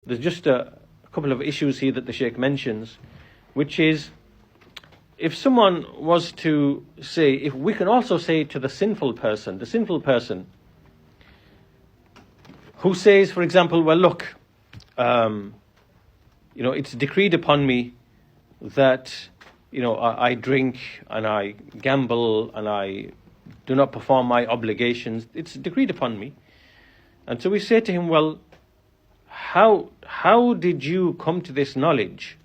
there's just a couple of issues here that the Shaykh mentions, which is, if someone was to say, if we can also say to the sinful person who says, for example, well, look, it's decreed upon me that, I drink and I gamble and I do not perform my obligations. It's decreed upon me. And so we say to him, well, how did you come to this knowledge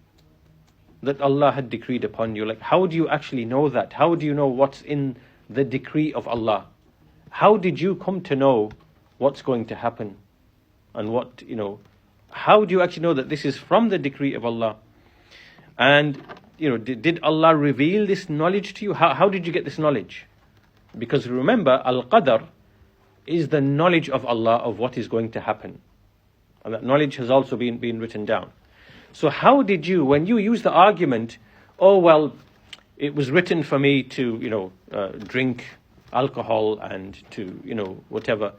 that Allah had decreed upon you? Like, how do you actually know that? How do you know what's in the decree of Allah? How did you come to know what's going to happen? And how do you actually know that this is from the decree of Allah? And, did Allah reveal this knowledge to you? How did you get this knowledge? Because remember, al-qadr is the knowledge of Allah of what is going to happen. And that knowledge has also been written down. So how did you, when you use the argument, oh, well, it was written for me to, drink alcohol and to, whatever.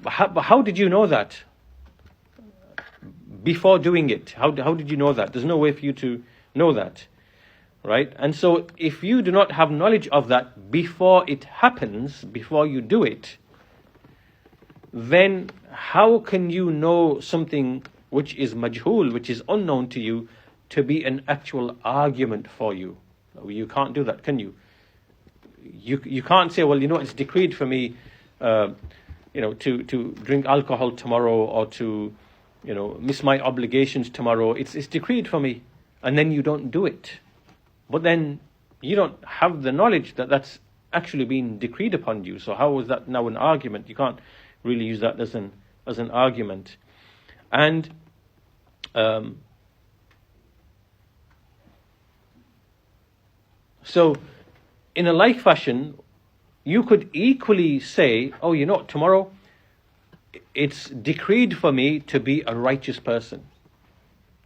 How did you know that before doing it? How did you know that? There's no way for you to know that, right? And so if you do not have knowledge of that before it happens, before you do it, then how can you know something which is majhul, which is unknown to you, to be an actual argument for you? You can't do that, can you? You can't say, well, it's decreed for me, to drink alcohol tomorrow, or to, miss my obligations tomorrow. It's decreed for me, and then you don't do it. But then you don't have the knowledge that that's actually been decreed upon you. So how is that now an argument? You can't really use that as an argument. And so in a like fashion, you could equally say, oh, tomorrow it's decreed for me to be a righteous person.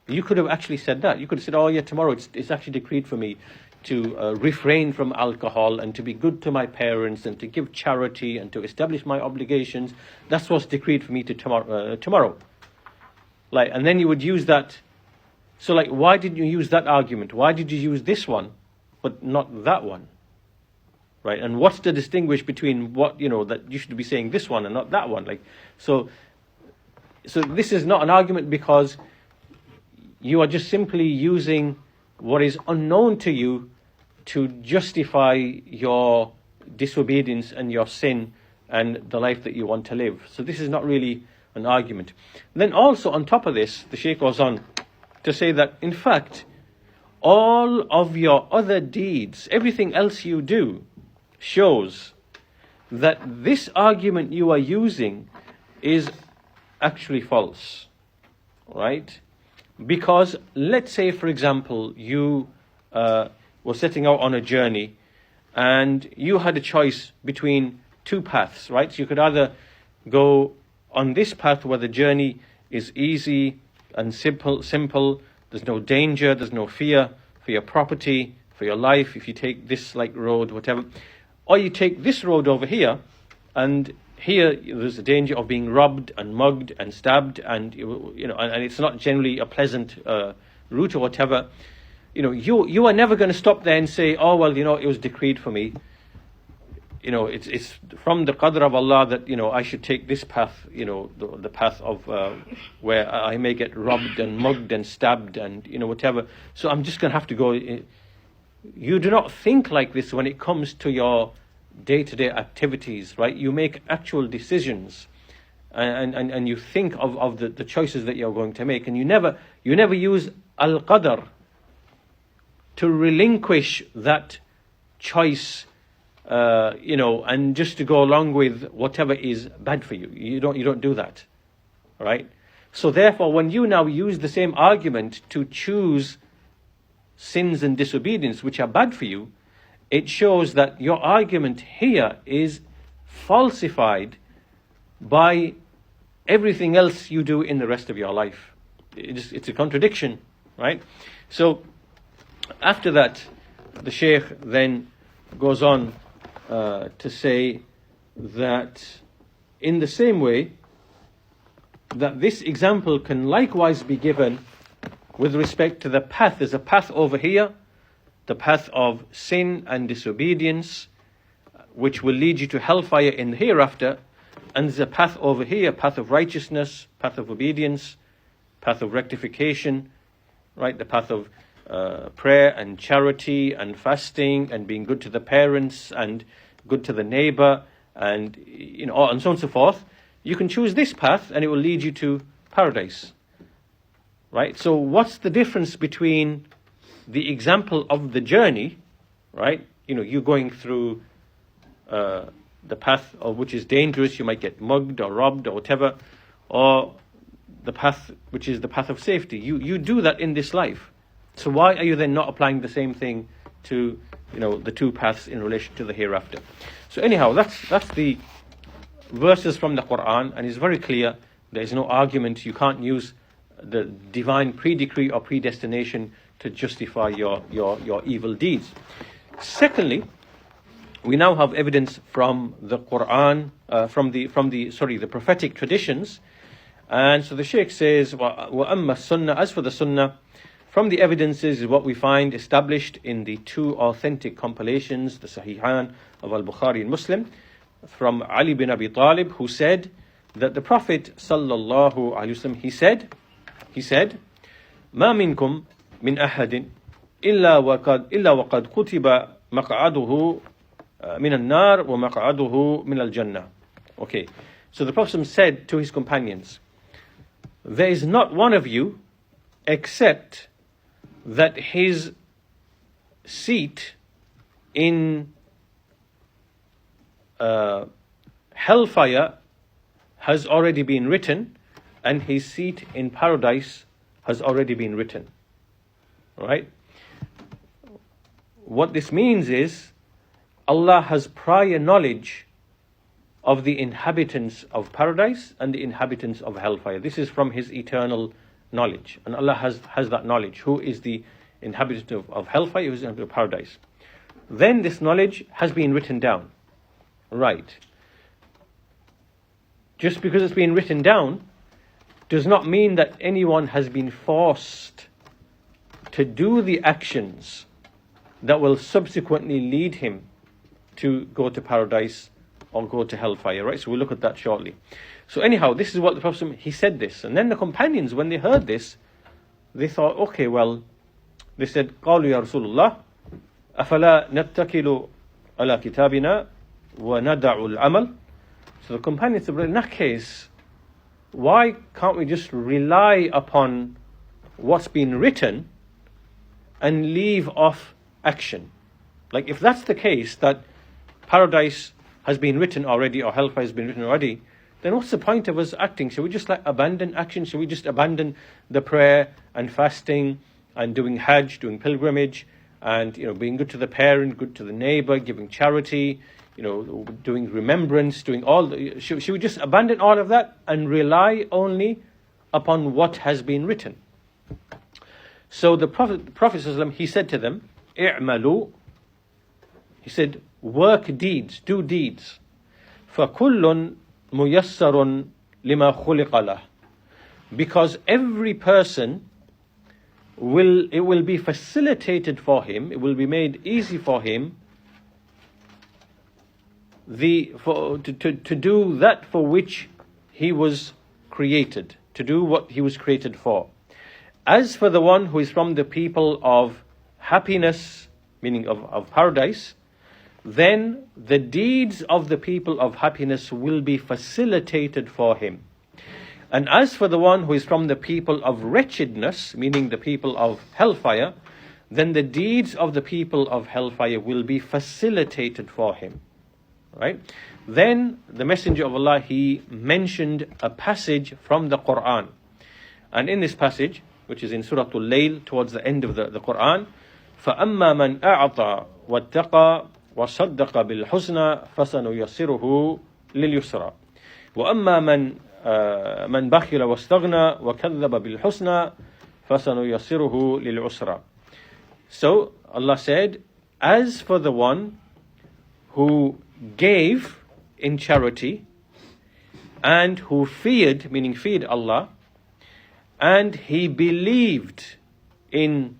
You could have actually said that. You could have said, oh yeah, tomorrow it's actually decreed for me to refrain from alcohol and to be good to my parents and to give charity and to establish my obligations. That's what's decreed for me to tomorrow. And then you would use that. So why did you use that argument? Why did you use this one but not that one? Right? And what's the distinguish between what, that you should be saying this one and not that one? So this is not an argument, because you are just simply using what is unknown to you to justify your disobedience and your sin and the life that you want to live. So this is not really an argument. Then also on top of this, the Shaykh goes on to say that, in fact, all of your other deeds, everything else you do, shows that this argument you are using is actually false, right? Because let's say, for example, you were setting out on a journey and you had a choice between two paths, right? So you could either go on this path where the journey is easy and simple, there's no danger, there's no fear for your property, for your life, if you take this road, whatever. Or you take this road over here, and here there's a danger of being robbed and mugged and stabbed, and and it's not generally a pleasant route or whatever. You are never going to stop there and say, oh well, it was decreed for me. It's from the qadr of Allah that I should take this path, the path of where I may get robbed and mugged and stabbed and whatever. So I'm just going to have to go. You do not think like this when it comes to your day-to-day activities, right? You make actual decisions, and you think of the choices that you're going to make, and you never use al-qadr to relinquish that choice, and just to go along with whatever is bad for you. You don't do that, right? So therefore, when you now use the same argument to choose sins and disobedience which are bad for you, it shows that your argument here is falsified by everything else you do in the rest of your life. It's a contradiction, right? So after that, the Shaykh then goes on to say that in the same way, that this example can likewise be given with respect to the path. There's a path over here, the path of sin and disobedience, which will lead you to hellfire in the hereafter. And there's a path over here, path of righteousness, path of obedience, path of rectification, right? The path of prayer and charity and fasting and being good to the parents and good to the neighbor and and so on and so forth. You can choose this path and it will lead you to paradise, right? So what's the difference between the example of the journey, right? You going through the path of which is dangerous, you might get mugged or robbed or whatever, or the path which is the path of safety. You do that in this life. So why are you then not applying the same thing to the two paths in relation to the hereafter? So anyhow, that's the verses from the Quran, and it's very clear. There is no argument. You can't use the divine pre-decree or predestination to justify your evil deeds. Secondly, we now have evidence from the Quran, from the prophetic traditions, and so the Shaykh says, وَأَمَّا السُّنَّةِ, as for the Sunnah, from the evidences is what we find established in the two authentic compilations, the Sahihan of Al-Bukhari and Muslim, from Ali bin Abi Talib, who said that the Prophet sallallahu alaihi wasallam, he said, مَا مِنْكُمْ مِنْ أَحَدٍ إِلَّا وَقَدْ كُتِبَ مَقْعَدُهُ مِنَ النَّارِ وَمَقْعَدُهُ مِنَ الْجَنَّةِ. Okay, so the Prophet said to his companions, there is not one of you except that his seat in hellfire has already been written, and his seat in paradise has already been written. Right? What this means is Allah has prior knowledge of the inhabitants of paradise and the inhabitants of hellfire. This is from His eternal knowledge, and Allah has that knowledge. Who is the inhabitant of hellfire? Who is the inhabitant of paradise? Then this knowledge has been written down. Right. Just because it's been written down does not mean that anyone has been forced to do the actions that will subsequently lead him to go to paradise or go to hellfire, right? So we'll look at that shortly. So anyhow, this is what the Prophet, he said this. And then the companions, when they heard this, they thought, okay, well, they said, قالوا يا رسول الله أفلا نتكل على كتابنا وندع العمل. So the companions said, well, in that case, why can't we just rely upon what's been written and leave off action? Like, if that's the case, that paradise has been written already or hellfire has been written already, then what's the point of us acting? Should we just abandon action? Should we just abandon the prayer and fasting and doing hajj, doing pilgrimage, and being good to the parent, good to the neighbor, giving charity, doing remembrance, doing all should we just abandon all of that and rely only upon what has been written? So the Prophet ﷺ, he said to them, i'malu, he said, work deeds, do deeds. فَكُلٌّ مُيَسَّرٌ لِمَا خُلِقَ لَهُ. Because every person it will be facilitated for him, it will be made easy for him to do that for which he was created, to do what he was created for. As for the one who is from the people of happiness, meaning of paradise, then the deeds of the people of happiness will be facilitated for him. And as for the one who is from the people of wretchedness, meaning the people of hellfire, then the deeds of the people of hellfire will be facilitated for him. Right? Then the Messenger of Allah, he mentioned a passage from the Quran. And in this passage, which is in Surah Al-Layl, towards the end of the Quran, فَأَمَّا مَنْ أَعْطَى وَاتَّقَى وَصَدَّقَ بِالْحُسْنَى فَسَنُيَسِّرُهُ لِلْيُسْرَى وَأَمَّا مَنْ بَخِلَ وَاسْتَغْنَى وَكَذَّبَ بِالْحُسْنَى فَسَنُيَسِّرُهُ لِلْعُسْرَى. So Allah said, as for the one who gave in charity and who feared, meaning feared Allah, and he believed in,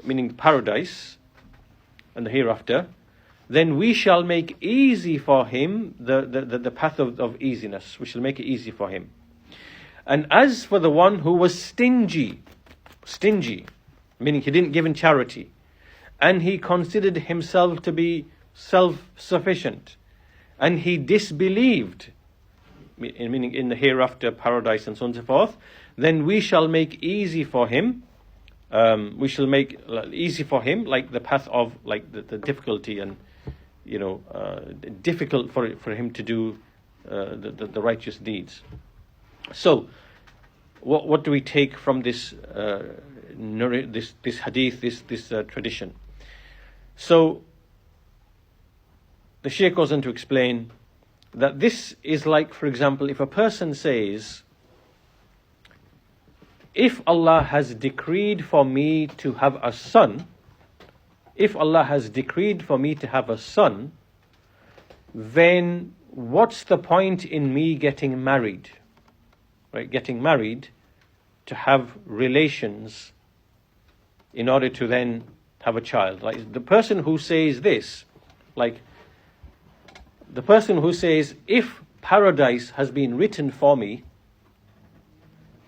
meaning paradise and the hereafter, then we shall make easy for him the path of easiness. We shall make it easy for him. And as for the one who was stingy, meaning he didn't give in charity, and he considered himself to be self-sufficient, and he disbelieved, meaning in the hereafter, paradise, and so on and so forth, then we shall make easy for him. We shall make easy for him, like the path of, like the difficulty, and difficult for him to do the righteous deeds. So, what do we take from this this hadith, this tradition? So, the Shaykh goes on to explain that this is like, for example, if a person says, if Allah has decreed for me to have a son, then what's the point in me getting married? Right? Getting married to have relations in order to then have a child. Like the person who says this, the person who says, if paradise has been written for me,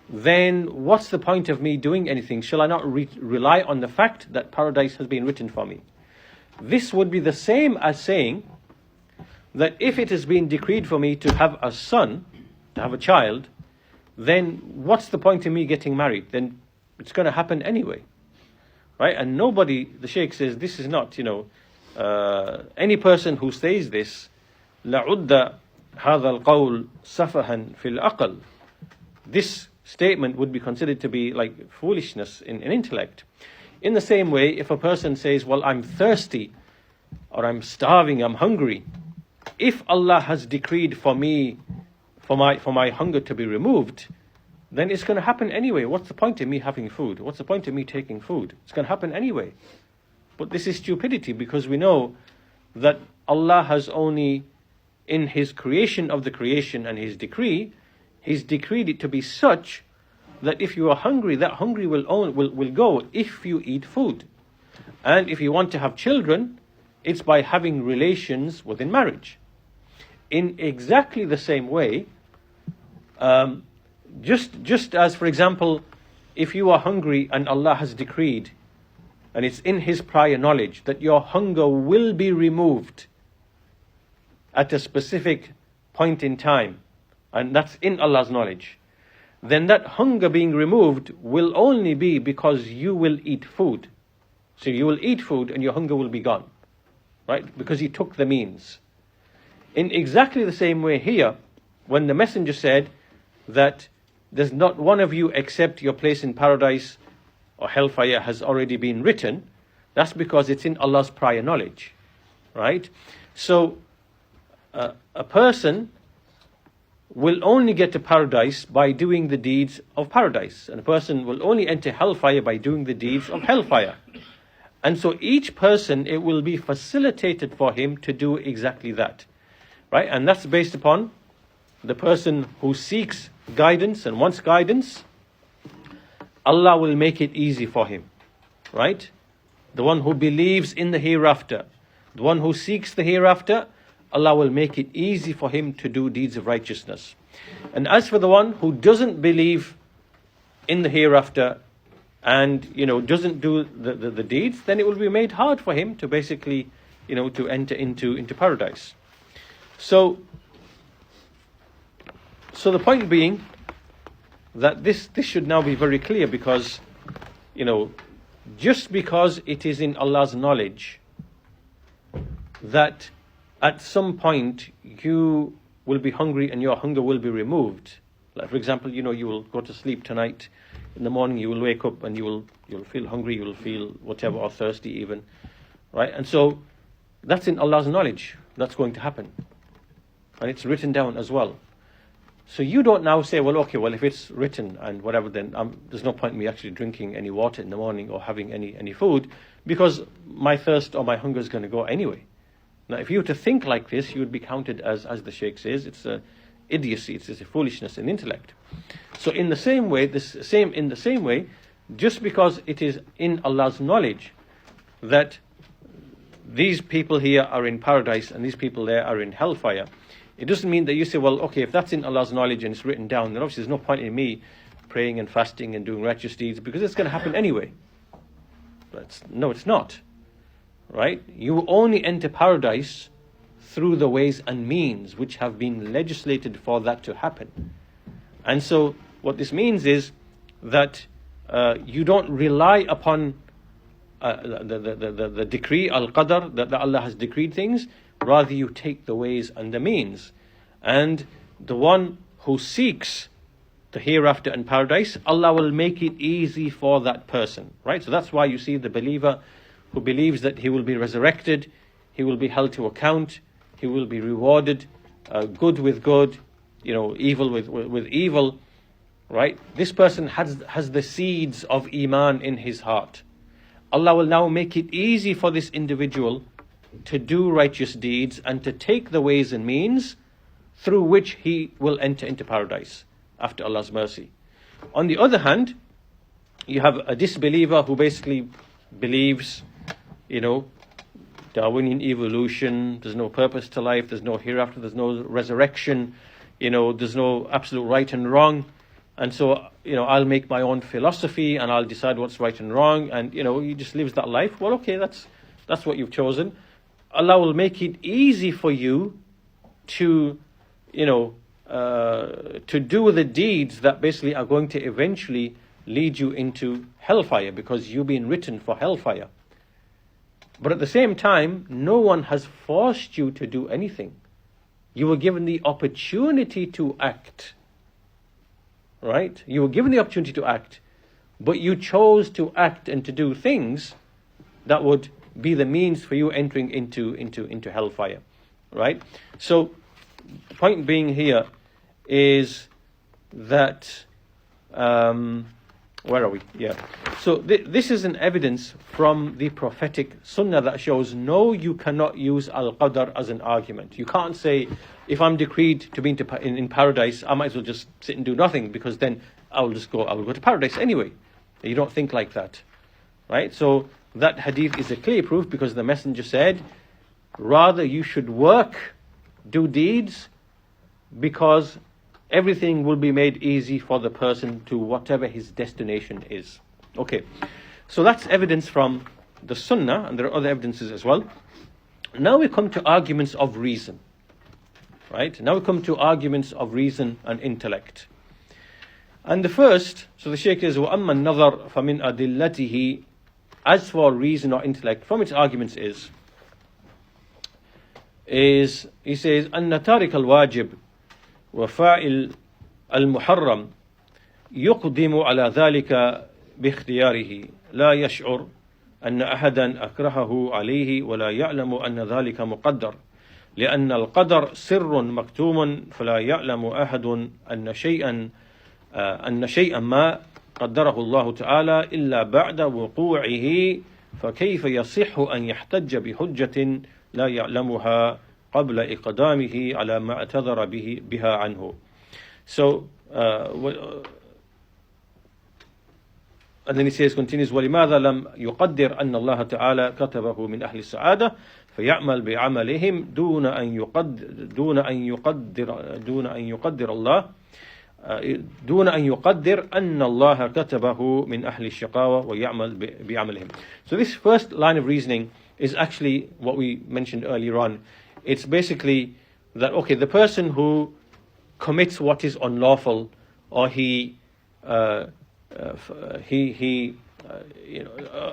then what's the point of me doing anything? Shall I not rely on the fact that paradise has been written for me? This would be the same as saying that if it has been decreed for me to have a son, to have a child, then what's the point in me getting married? Then it's going to happen anyway. Right? And nobody, the Shaykh says, this is not, any person who says this, لَعُدَّ هَذَا الْقَوْلِ سَفَهًا فِي الْأَقْلِ. This statement would be considered to be like foolishness in intellect. In the same way, if a person says, well, I'm thirsty, or I'm starving, I'm hungry, if Allah has decreed for me, for my hunger to be removed, then it's going to happen anyway. What's the point in me having food? What's the point in me taking food? It's going to happen anyway. But this is stupidity, because we know that Allah has only, in His creation of the creation and His decree, He's decreed it to be such that if you are hungry, that hungry will go if you eat food. And if you want to have children, it's by having relations within marriage. In exactly the same way, just as, for example, if you are hungry and Allah has decreed, and it's in His prior knowledge, that your hunger will be removed at a specific point in time, and that's in Allah's knowledge, then that hunger being removed will only be because you will eat food. So you will eat food and your hunger will be gone, right? Because you took the means. In exactly the same way here, when the messenger said that there's not one of you except your place in paradise or hellfire has already been written, that's because it's in Allah's prior knowledge, right? So a person will only get to paradise by doing the deeds of paradise, and a person will only enter hellfire by doing the deeds of hellfire. And so each person, it will be facilitated for him to do exactly that, right? And that's based upon the person who seeks guidance and wants guidance. Allah will make it easy for him, right? The one who believes in the hereafter, the one who seeks the hereafter, Allah will make it easy for him to do deeds of righteousness. And as for the one who doesn't believe in the hereafter and doesn't do the deeds, then it will be made hard for him to basically to enter into paradise. So the point being that this should now be very clear, because just because it is in Allah's knowledge that at some point you will be hungry and your hunger will be removed. Like, for example, you will go to sleep tonight. In the morning you will wake up and you'll feel hungry, you will feel whatever, or thirsty even, right? And so that's in Allah's knowledge. That's going to happen, and it's written down as well. So you don't now say, well, okay, well, if it's written and whatever, then there's no point in me actually drinking any water in the morning or having any food, because my thirst or my hunger is going to go anyway. Now, if you were to think like this, you would be counted as the Shaykh says, idiocy, it's a foolishness in intellect. So in the same way, just because it is in Allah's knowledge that these people here are in paradise and these people there are in hellfire, it doesn't mean that you say, well, okay, if that's in Allah's knowledge and it's written down, then obviously there's no point in me praying and fasting and doing righteous deeds, because it's going to happen anyway. No, it's not. Right? You only enter paradise through the ways and means which have been legislated for that to happen. And so what this means is that you don't rely upon the decree, al-qadr, that Allah has decreed things. Rather, you take the ways and the means. And the one who seeks the hereafter and paradise, Allah will make it easy for that person. Right? So that's why you see the believer who believes that he will be resurrected, he will be held to account, he will be rewarded, good with good, evil with evil. Right? This person has the seeds of Iman in his heart. Allah will now make it easy for this individual to do righteous deeds and to take the ways and means through which he will enter into paradise after Allah's mercy. On the other hand, you have a disbeliever who basically believes, Darwinian evolution, there's no purpose to life, there's no hereafter, there's no resurrection, there's no absolute right and wrong. And so, I'll make my own philosophy and I'll decide what's right and wrong. And, he just lives that life. Well, okay, that's what you've chosen. Allah will make it easy for you to, to do the deeds that basically are going to eventually lead you into hellfire, because you've been written for hellfire. But at the same time, no one has forced you to do anything. You were given the opportunity to act. Right? You were given the opportunity to act, but you chose to act and to do things that would be the means for you entering into hellfire. Right? So the point being here is that where are we? Yeah. So this is an evidence from the prophetic Sunnah that shows no, you cannot use al-qadr as an argument. You can't say, if I'm decreed to be in paradise, I might as well just sit and do nothing, because then I will go to paradise anyway. You don't think like that. Right? So that hadith is a clear proof, because the Messenger said, rather you should work, do deeds, because everything will be made easy for the person to whatever his destination is. Okay, so that's evidence from the Sunnah, and there are other evidences as well. Now we come to arguments of reason. Right? Now we come to arguments of reason and intellect. And the first, so the Shaykh says, وَأَمَّا النَّظَرْ فَمِنْ أَدِلَّتِهِ, as for reason or intellect, from its arguments is he says, أَنَّ تَارِكَ الْوَاجِبِ وفاعل المحرم يقدم على ذلك باختياره لا يشعر أن أحدا أكرهه عليه ولا يعلم أن ذلك مقدر لأن القدر سر مكتوم فلا يعلم أحد أن شيئا ما قدره الله تعالى إلا بعد وقوعه فكيف يصح أن يحتج بحجة لا يعلمها قبل إقدامه على ما اعتذر بها عنه. So, and then he says, continues, وَلِمَاذَا لَمْ يُقَدِّرْ أَنَّ اللَّهَ تَعَالَى كَتَبَهُ مِنْ أَهْلِ السَّعَادَةِ فَيَعْمَلْ بِعَمَلِهِمْ دون أن يقدر أن الله كتبه من أهل الشقاوة ويعمل بعملهم. So this first line of reasoning is actually what we mentioned earlier on. It's basically that, okay, the person who commits what is unlawful, or he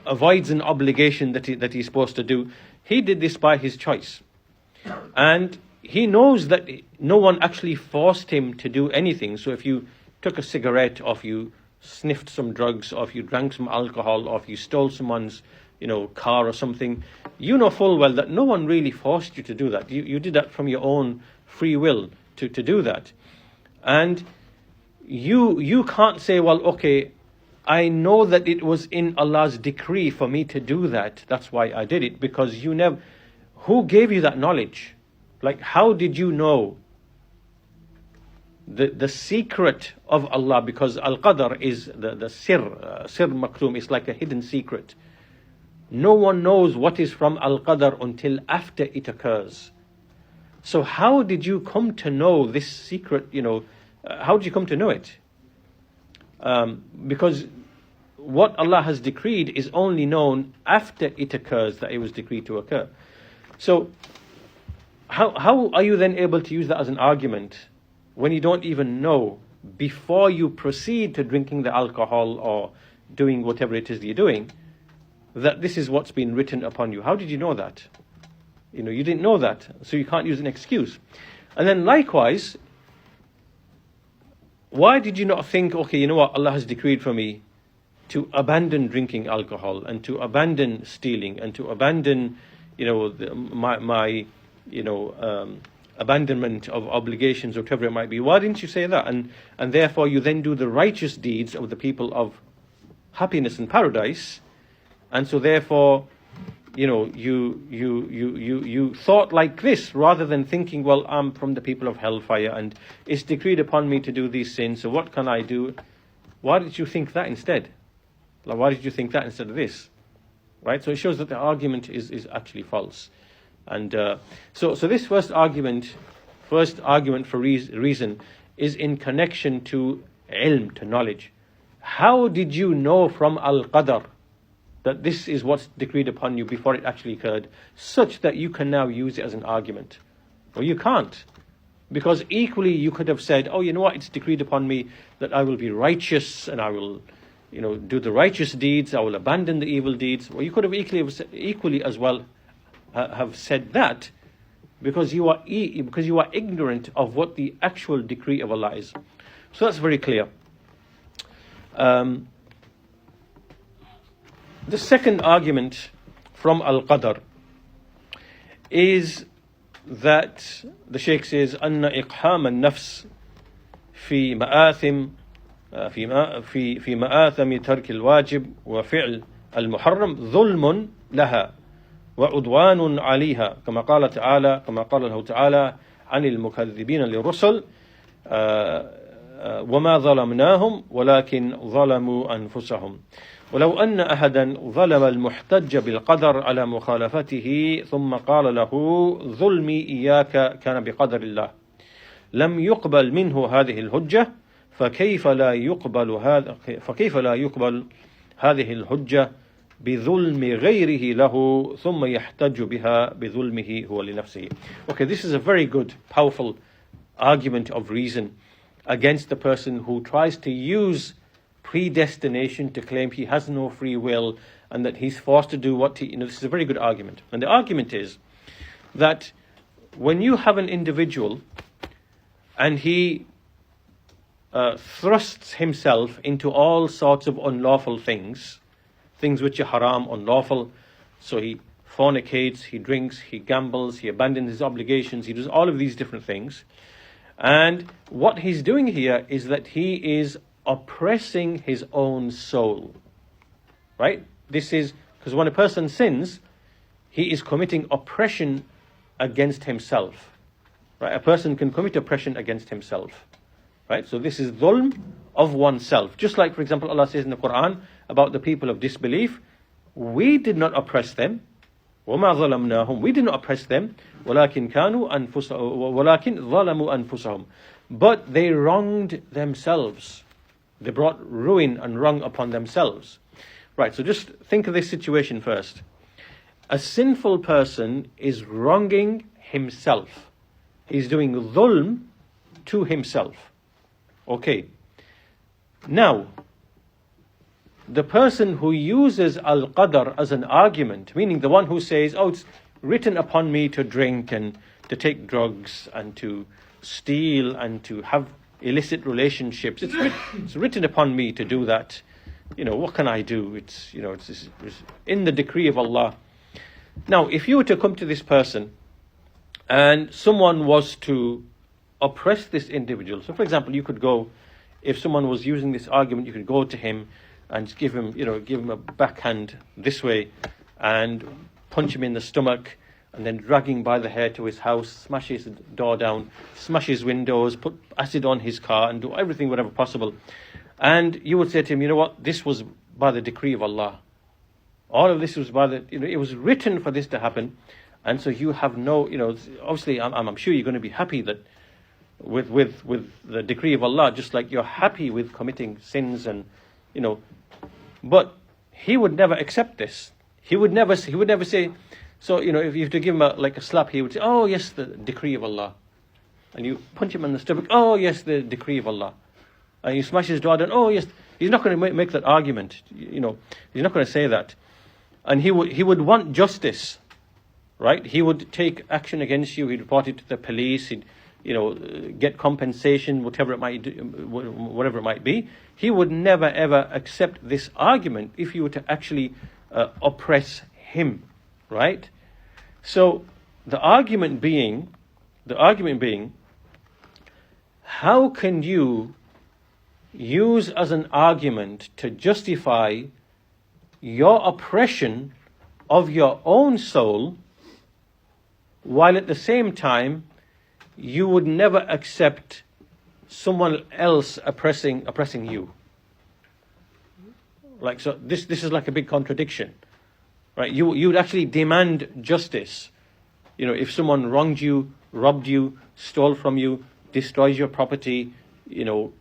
avoids an obligation that he's supposed to do, he did this by his choice. And he knows that no one actually forced him to do anything. So if you took a cigarette, or if you sniffed some drugs, or if you drank some alcohol, or if you stole someone's car or something, you know full well that no one really forced you to do that. You did that from your own free will to do that. And you can't say, well, okay, I know that it was in Allah's decree for me to do that, that's why I did it, because who gave you that knowledge? Like, how did you know the secret of Allah, because al-qadr is the sir maktum, is like a hidden secret. No one knows what is from al-qadr until after it occurs. So how did you come to know this secret? How did you come to know it? Because what Allah has decreed is only known after it occurs, that it was decreed to occur. So how are you then able to use that as an argument when you don't even know, before you proceed to drinking the alcohol or doing whatever it is that you're doing, that this is what's been written upon you? How did you know that? You didn't know that, so you can't use an excuse. And then likewise, why did you not think, okay, you know what, Allah has decreed for me to abandon drinking alcohol and to abandon stealing and to abandon, my abandonment of obligations or whatever it might be. Why didn't you say that? And therefore you then do the righteous deeds of the people of happiness and paradise. And so therefore, you thought like this, rather than thinking, well, I'm from the people of hellfire and it's decreed upon me to do these sins, so what can I do? Why did you think that instead? Why did you think that instead of this? Right? So it shows that the argument is actually false. And so this first argument for reason is in connection to ilm, to knowledge. How did you know from al-qadr that this is what's decreed upon you before it actually occurred, such that you can now use it as an argument? Well, you can't. Because equally you could have said, oh, you know what, it's decreed upon me that I will be righteous and I will do the righteous deeds, I will abandon the evil deeds. Well, you could have equally as well have said that, because you are ignorant of what the actual decree of Allah is. So that's very clear. The second argument from al-qadr is that the Shaykh says, أن إقحام النفس في مآثم في مآثم ترك الواجب وفعل المحرم ظلم لها وعدوان عليها، كما قال له تعالى عن المكذبين للرسل وما ظلمناهم ولكن ظلموا أنفسهم. ولو أن أحدا ظلم المحتج بالقدر على مخالفته ثم قال له ظلمي إياك كان بقدر الله لم يقبل منه هذه الحجة، فكيف لا يقبل هذه الحجة بظلم غيره له ثم يحتج بها بظلمه هو لنفسه. Okay, this is a very good, powerful argument of reason against the person who tries to use predestination to claim he has no free will and that he's forced to do what he... this is a very good argument. And the argument is that when you have an individual and he thrusts himself into all sorts of unlawful things which are haram, unlawful, so he fornicates, he drinks, he gambles, he abandons his obligations, he does all of these different things. And what he's doing here is that he is oppressing his own soul. Right? This is because when a person sins, he is committing oppression against himself. Right? A person can commit oppression against himself. Right? So this is dhulm of oneself. Just like, for example, Allah says in the Quran about the people of disbelief, we did not oppress them. وَمَا ظَلَمْنَاهُمْ, we did not oppress them. وَلَكِنْ ظَلَمُوا أَنفُسَهُم, but they wronged themselves. They brought ruin and wrong upon themselves. Right, so just think of this situation first. A sinful person is wronging himself. He's doing dhulm to himself. Okay. Now, the person who uses al-qadr as an argument, meaning the one who says, oh, it's written upon me to drink and to take drugs and to steal and to have illicit relationships. It's written upon me to do that. What can I do? It's in the decree of Allah. Now, if you were to come to this person and someone was to oppress this individual, so for example, you could go, if someone was using this argument, you could go to him and give him a backhand this way and punch him in the stomach and then dragging by the hair to his house, smash his door down, smash his windows, put acid on his car, and do everything whatever possible. And you would say to him, you know what, this was by the decree of Allah. All of this was by the, it was written for this to happen. And so you have no, obviously I'm sure you're going to be happy that with the decree of Allah, just like you're happy with committing sins and, but he would never accept this. He would never say, so, if you have to give him a slap, he would say, oh yes, the decree of Allah. And you punch him in the stomach, oh yes, the decree of Allah. And you smash his door down, oh yes. He's not going to make that argument, he's not going to say that. And he would want justice, right? He would take action against you, he'd report it to the police, he'd, get compensation, whatever it might be. He would never ever accept this argument if you were to actually oppress him, right? So the argument being, how can you use as an argument to justify your oppression of your own soul, while at the same time you would never accept someone else oppressing you? Like, so this is like a big contradiction, right? You would actually demand justice. If someone wronged you, robbed you, stole from you, destroys your property,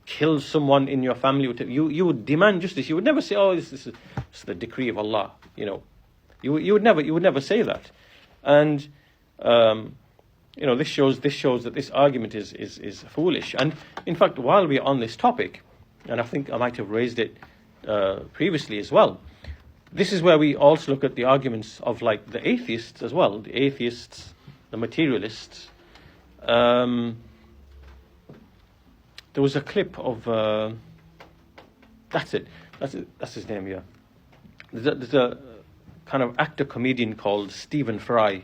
kills someone in your family, you would demand justice. You would never say, oh, this is the decree of Allah. You would never say that. And this shows that this argument is foolish. And in fact, while we are on this topic, and I think I might have raised it previously as well, this is where we also look at the arguments of like the atheists as well, the atheists, the materialists. There was a clip of that's his name, yeah. There's a kind of actor comedian called Stephen Fry,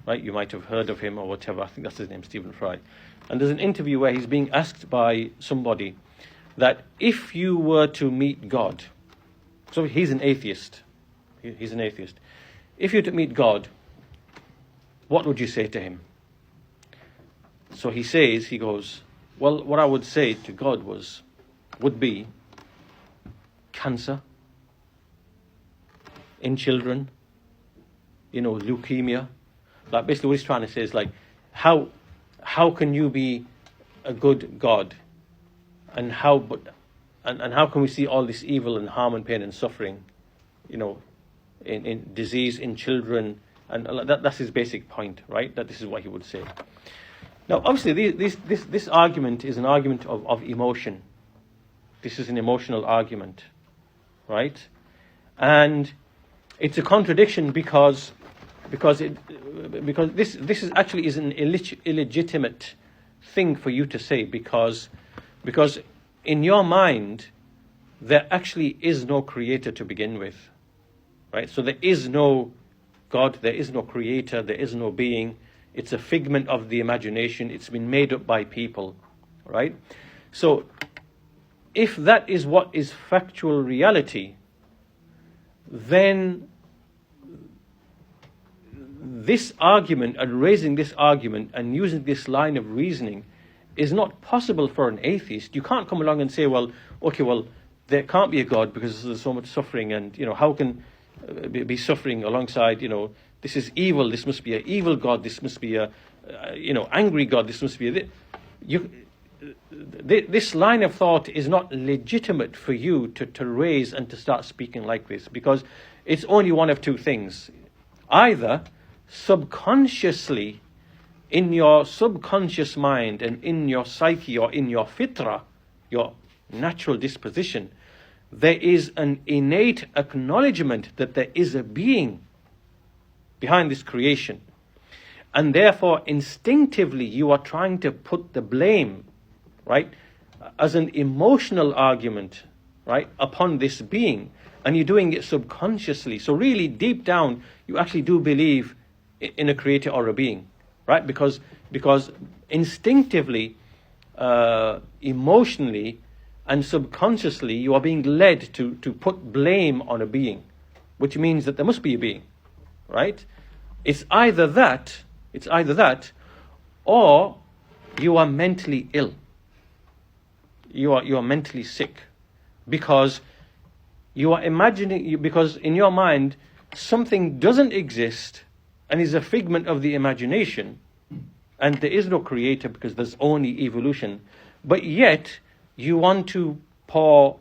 right? You might have heard of him or whatever. I think that's his name, Stephen Fry. And there's an interview where he's being asked by somebody that if you were to meet God, so he's an atheist. He's an atheist. If you were to meet God, what would you say to him? So he goes, well, what I would say to God would be cancer in children, leukemia. Like basically what he's trying to say is like, how can you be a good God? And how can we see all this evil and harm and pain and suffering, in disease in children? And that's his basic point, right? That this is what he would say. Now, obviously, this argument is an argument of emotion. This is an emotional argument, right? And it's a contradiction because this is actually is an illegitimate thing for you to say because in your mind there actually is no creator to begin with, right? So there is no God, there is no creator, there is no being. It's a figment of the imagination. It's been made up by people, right? So if that is what is factual reality, then this argument and raising this argument and using this line of reasoning is not possible for an atheist. You can't come along and say, well, there can't be a God because there's so much suffering, and how can be suffering alongside, this is evil, this must be an evil God, this must be a angry God, this must be this line of thought is not legitimate for you to raise and to start speaking like this, because it's only one of two things. Either subconsciously, in your subconscious mind and in your psyche or in your fitra, your natural disposition, there is an innate acknowledgement that there is a being behind this creation. And therefore, instinctively, you are trying to put the blame, right, as an emotional argument, right, upon this being. And you're doing it subconsciously. So really, deep down, you actually do believe in a creator or a being, right? Because instinctively, emotionally, and subconsciously, you are being led to put blame on a being, which means that there must be a being, right? It's either that, or you are mentally ill. You are mentally sick, because you are imagining, because in your mind something doesn't exist and is a figment of the imagination, and there is no creator because there's only evolution, but yet you want to pour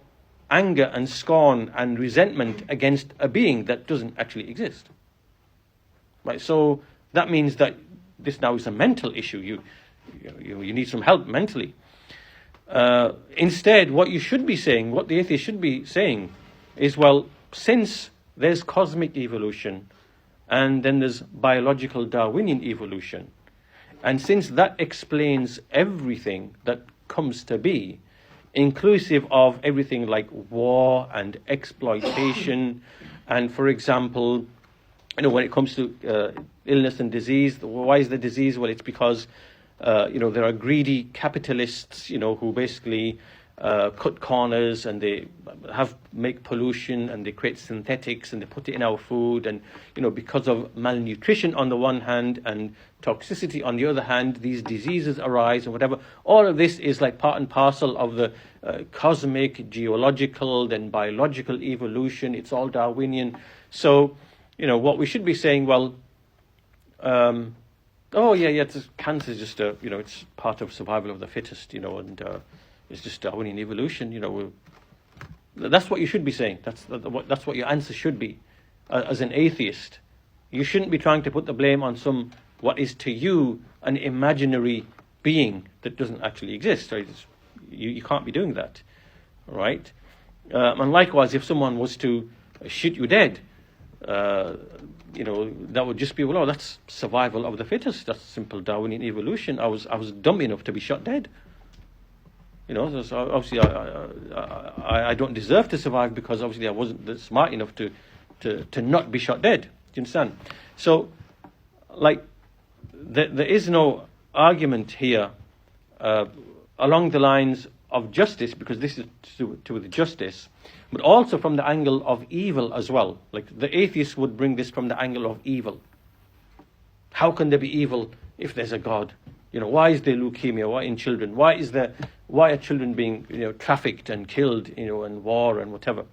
anger and scorn and resentment against a being that doesn't actually exist. Right? So that means that this now is a mental issue. You need some help mentally. Instead, what you should be saying, what the atheist should be saying, is, well, since there's cosmic evolution, and then there's biological Darwinian evolution, and since that explains everything that comes to be, inclusive of everything like war and exploitation, and, for example, when it comes to illness and disease, why is the disease? Well, it's because there are greedy capitalists, who basically cut corners, and they make pollution, and they create synthetics, and they put it in our food, and because of malnutrition on the one hand and toxicity on the other hand, these diseases arise and whatever. All of this is like part and parcel of the cosmic, geological, then biological evolution. It's all Darwinian. So what we should be saying, well, cancer is just it's part of survival of the fittest, and it's just Darwinian evolution. That's what you should be saying. That's what your answer should be, as an atheist. You shouldn't be trying to put the blame on what is to you an imaginary being that doesn't actually exist. Right? You can't be doing that, right? And likewise, if someone was to shoot you dead, that would just be, that's survival of the fittest. That's simple Darwinian evolution. I was dumb enough to be shot dead. So obviously I don't deserve to survive because obviously I wasn't smart enough to not be shot dead. Do you understand? So, there is no argument here along the lines of justice, because this is to do with justice, but also from the angle of evil as well. Like the atheists would bring this from the angle of evil. How can there be evil if there's a God? Why is there leukemia? Why in children? Why are children being trafficked and killed? And war and whatever.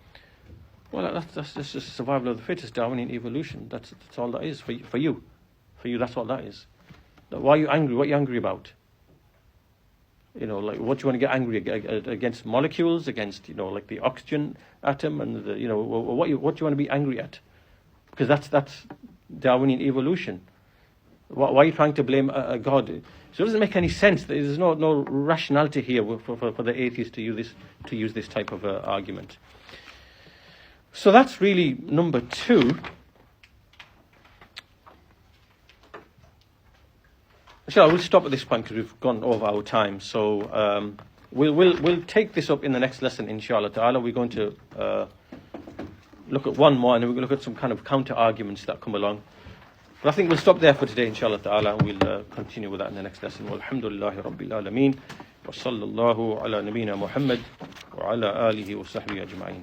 Well, that's just survival of the fittest, Darwinian evolution. That's all that is for you. For you, that's all that is. Why are you angry? What are you angry about? What do you want to get angry against? Molecules, against like the oxygen atom, and what do you want to be angry at? Because that's Darwinian evolution. Why are you trying to blame a God? So it doesn't make any sense. There's no rationality here for the atheist to use this type of argument. So that's really number 2. So we'll stop at this point because we've gone over our time. So we'll take this up in the next lesson, inshallah ta'ala. We're going to look at one more, and then we're going to look at some kind of counter arguments that come along. But I think we'll stop there for today, inshallah ta'ala, and we'll continue with that in the next lesson. Walhamdulillahi rabbil alameen. Wa sallallahu ala nabiyyina Muhammad wa ala alihi wa sahbihi ajma'in.